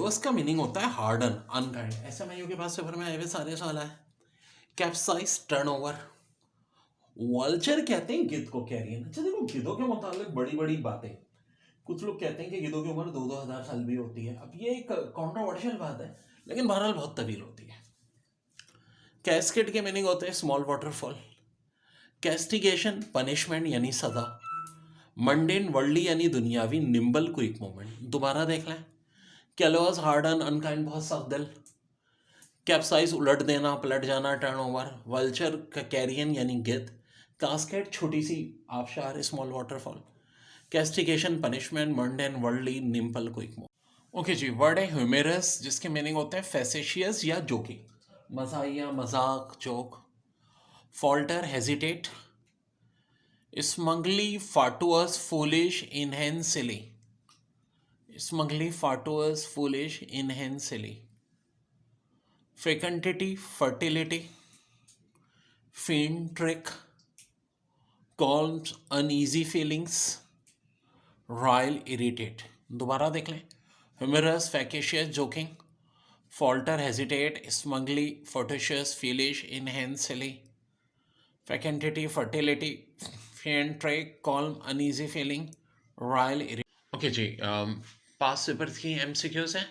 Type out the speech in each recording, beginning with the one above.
Humerus का meaning होता है हार्डन, अनकाइंड। एसएमआईयू के पास पेपर में आए हुए सारे सवाल है। Capsize, turnover. वल्चर कहते हैं गिद्ध को, कैरियन। अच्छा देखो, गिद्धों के मुताबिक बड़ी बड़ी बातें। कुछ लोग कहते हैं कि गिद्धों की उम्र 2-2 हज़ार साल भी होती है। अब ये एक कॉन्ट्रोवर्शियल बात है, लेकिन बहरहाल बहुत तवील होती है। कैस्केड के मीनिंग होते हैं स्मॉल वाटरफॉल। कैस्टिगेशन, पनिशमेंट यानी सजा। मंडेन, वर्ल्डली यानी दुनियावी। Nimble, quick movement. दोबारा देख लें। कैलोस, हार्डन, अनकाइंड, बहुत सख्त दिल। कैप्साइज, उलट देना, पलट जाना, टर्नओवर। वल्चर का कैरियन यानी गिद्ध। कास्केड, छोटी सी आबशार, small waterfall. Castigation, punishment. Mundane, worldly. Nimble, quick move. Okay जी, वर्ड है ह्यूमेरस, जिसके मीनिंग होते हैं फैसेशियस या जोकिंग, मजाहिया, मजाक, joke. Falter, hesitate. Smugly, fatuous, foolish, inanely. Smugly, fatuous, foolish, inanely. Fecundity, fertility. Feint, trick. Qualms, uneasy feelings. Rile, irritate. दोबारा देख लें। Humorous, facetious, joking. Falter, hesitate. Smugly, fatuous, foolish, inanely. Fecundity, fertility. Feint, trick, qualm, uneasy feeling, rile, irritate. Okay जी, pass paper की MCQs हैं।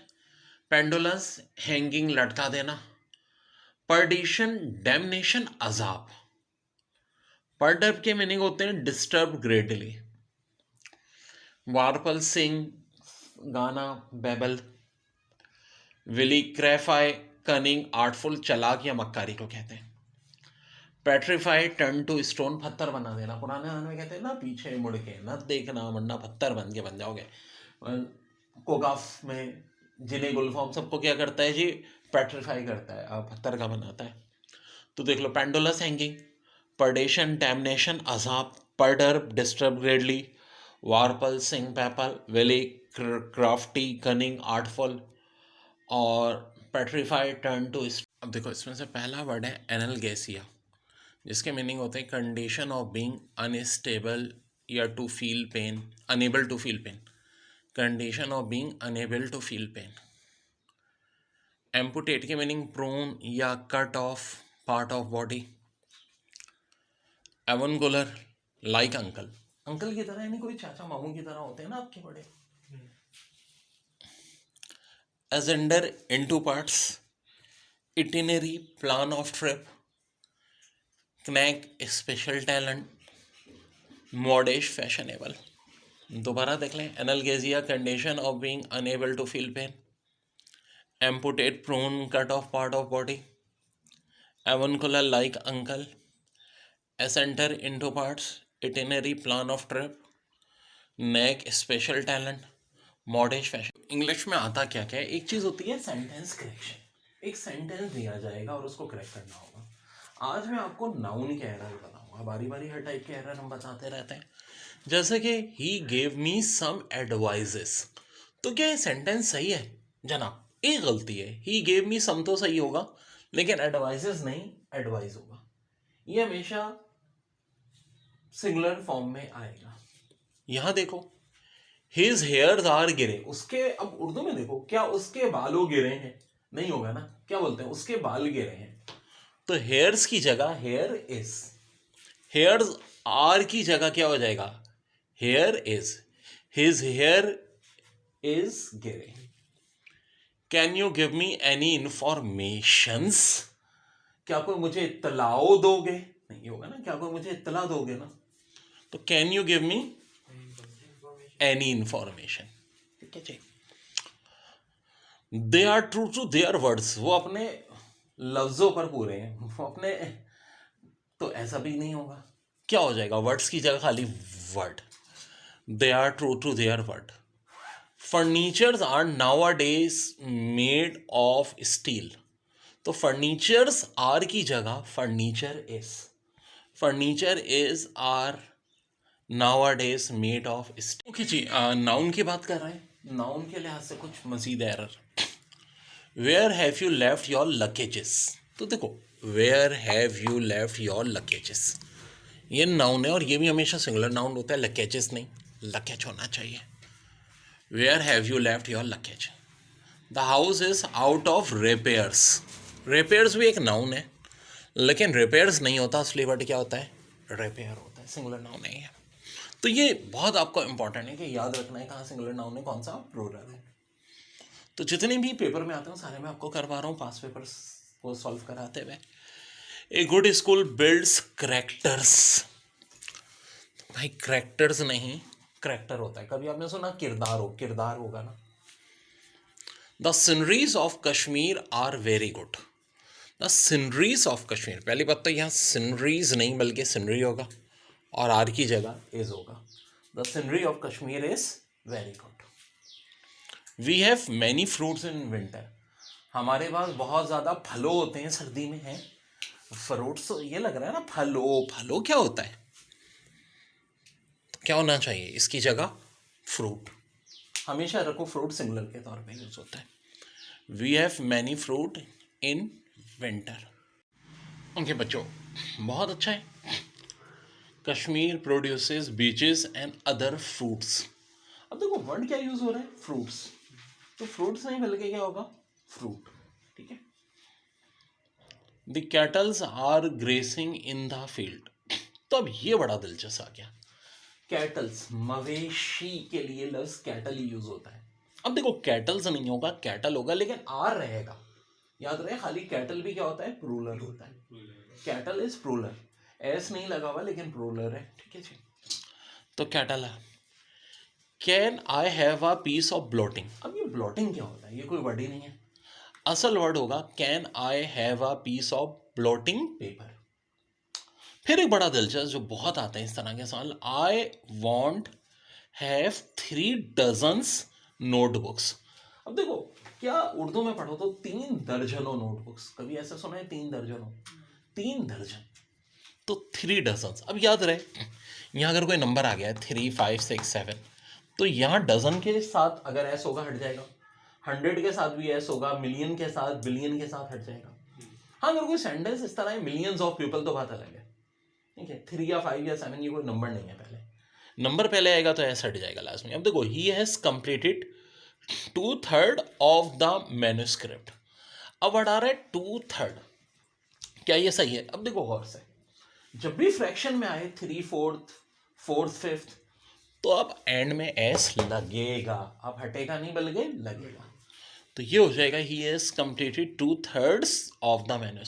Pendulous, hanging, लटका देना। पर्डिशन, damnation, अजाब। परडर्ब के मीनिंग होते हैं डिस्टर्ब ग्रेटली। वार्पल, सिंग, गाना, बेबल। विली, क्रेफाई, कनिंग, आर्टफुल, चालाक या मक्कारी को कहते हैं। पेट्रीफाई, टर्न टू स्टोन, पत्थर बना देना। पुराने जमाने में कहते हैं ना, पीछे मुड़ के न देखना वरना पत्थर बन जाओगे। कोकाफ में जिले गुलफॉर्म सबको क्या करता है जी, पेट्रीफाई करता है, पत्थर का बनाता है। तो देख लो, पेंडुलस, हैंगिंग। पर्डेशन, डैमनेशन, अजाब। Perturb, disturb greatly. Warble, sing, pipe. Wily, crafty, cunning, artful. और पेट्रीफाइड, टर्न टू। अब देखो, इसमें से पहला वर्ड है एनाल्गेसिया, जिसके मीनिंग होते हैं कंडीशन ऑफ बीइंग अनस्टेबल या to feel pain, unable to feel pain. Condition of being unable to feel pain. Amputate के मीनिंग प्रोन या cut off part of body. Avuncular, like uncle, uncle की तरह, यानी कोई चाचा मामू की तरह होते हैं ना आपके बड़े। Asunder, into parts. Itinerary, plan of trip. Knack, special talent. Modish, fashionable. दोबारा देख लें। Analgesia, condition of being unable to feel pain. Amputate, prune, cut off part of body. Avuncular, like uncle. Asunder, into parts. Itinerary, plan of trip. Knack, special talent. Modish, fashion. English में आता क्या क्या है, एक चीज़ होती है sentence correction. एक sentence दिया जाएगा और उसको करेक्ट करना होगा। आज मैं आपको नाउन के एरर बताऊंगा। बारी बारी हर टाइप के एरर हम बताते रहते हैं। जैसे कि he gave me some advises, तो क्या ये सेंटेंस सही है जनाब? एक गलती है, ही गेव मी सम तो सही होगा, लेकिन एडवाइजेस नहीं, एडवाइज होगा। ये हमेशा सिंगुलर फॉर्म में आएगा। यहां देखो, हिज हेयर्स आर गिरे, उसके, अब उर्दू में देखो, क्या उसके बालों गिरे हैं? नहीं होगा ना, क्या बोलते हैं, उसके बाल गिरे हैं। तो हेयर्स की जगह हेयर इज, हेयर्स आर की जगह क्या हो जाएगा, hair is. His hair is गिरे। Can you give me any informations, क्या कोई मुझे इत्तलाओ दोगे? नहीं होगा ना, क्या कोई मुझे इत्तला दोगे ना। तो can you give me any information, ठीक है जी। They are true to their words, वो अपने लफ्जों पर पूरे हैं, वो अपने, तो ऐसा भी नहीं होगा, क्या हो जाएगा, वर्ड्स की जगह खाली word. They are true to their word. Furnitures are nowadays made of steel, तो फर्नीचर्स आर की जगह furniture is, furniture is are nowadays made of steel. Okay जी, नाउन की बात कर रहे हैं। नाउन के लिहाज से कुछ मजीद error. Where have you left your luggages, तो देखो, where have you left your luggages, ये नाउन है और ये भी हमेशा सिंगुलर नाउन होता है, लगेजेस नहीं, लगेज होना चाहिए। Where have you left your luggage. The house is out of repairs. Repairs भी एक नाउन है, लेकिन रिपेयर्स नहीं होता असली वर्ड क्या होता है, रिपेयर होता है, सिंगुलर नाउन नहीं है। तो ये बहुत आपको इंपॉर्टेंट है कि याद रखना है कहाँ सिंगुलर नाउन है, कौन सा प्लूरल है। तो जितने भी पेपर में आते हैं सारे मैं आपको करवा रहा हूँ पास पेपर्स को सॉल्व कराते हुए। A good school builds characters. भाई करेक्टर्स नहीं, करेक्टर होता है। कभी आपने सुना किरदार होगा ना। The sceneries of Kashmir are very good. The sceneries of Kashmir, पहली बात तो यहाँ सीनरीज नहीं बल्कि सीनरी होगा और आर की जगह इज होगा। The scenery of Kashmir is very good. We have many fruits in winter. हमारे पास बहुत ज़्यादा फलों होते हैं सर्दी में हैं। फ्रूट्स ये लग रहा है ना, फलो क्या होता है, तो क्या होना चाहिए इसकी जगह फ्रूट। हमेशा रखो फ्रूट सिंगुलर के तौर पे यूज होता है। We have many fruit in winter. Okay बच्चों, बहुत अच्छा है। Kashmir produces beaches and other fruits. अब देखो वर्ड क्या यूज हो रहा है, फ्रूट्स। तो फ्रूट्स नहीं बल्कि क्या होगा, फ्रूट। ठीक है। The cattles are grazing in the field. तो अब ये बड़ा दिलचस्प आ गया। कैटल्स, मवेशी के लिए लफ्ज कैटल यूज होता है। अब देखो कैटल्स नहीं होगा, कैटल होगा, लेकिन आर रहेगा। याद रहे, खाली कैटल भी क्या होता है, प्लूरल होता है। कैटल इज प्लूरल, एस नहीं लगा हुआ लेकिन प्लूरल है। ठीक है जी। तो कैटल है। Can I have a piece of blotting. अब ये ब्लोटिंग क्या होता है, ये कोई वर्ड ही नहीं है। असल वर्ड होगा can I have a piece of blotting paper. फिर एक बड़ा दिलचस्प जो बहुत आता है इस तरह के सवाल, I want have 3 dozens notebooks. अब देखो क्या उर्दू में पढ़ो तो 3 दर्जनों नोटबुक्स, कभी ऐसा सुना है 3 दर्जनों, 3 दर्जन, तो 3 डजन्स। अब याद रहे यहाँ अगर कोई नंबर आ गया है 3, 5, 6, 7, तो यहाँ डजन के साथ अगर ऐस होगा हट जाएगा, 100 के साथ भी ऐस होगा, मिलियन के साथ, बिलियन के साथ हट जाएगा। हाँ अगर कोई सेंटेंस इस तरह है मिलियंस ऑफ पीपल तो बात अलग है। ठीक है, 3 या 5 या 7 ये कोई नंबर नहीं है, पहले नंबर पहले आएगा तो ऐसा हट जाएगा लास्ट में। अब देखो he has completed 2/3 of the manuscript. अब वर्ड आ रहा है 2/3, क्या ये सही है? अब देखो गौर से, जब भी फ्रैक्शन में आए 3/4, 4/5, 5th, तो अब एंड में एस लगेगा, अब हटेगा नहीं बल्कि लगेगा। तो ये हो जाएगा he has completed 2/3 of the manuscript.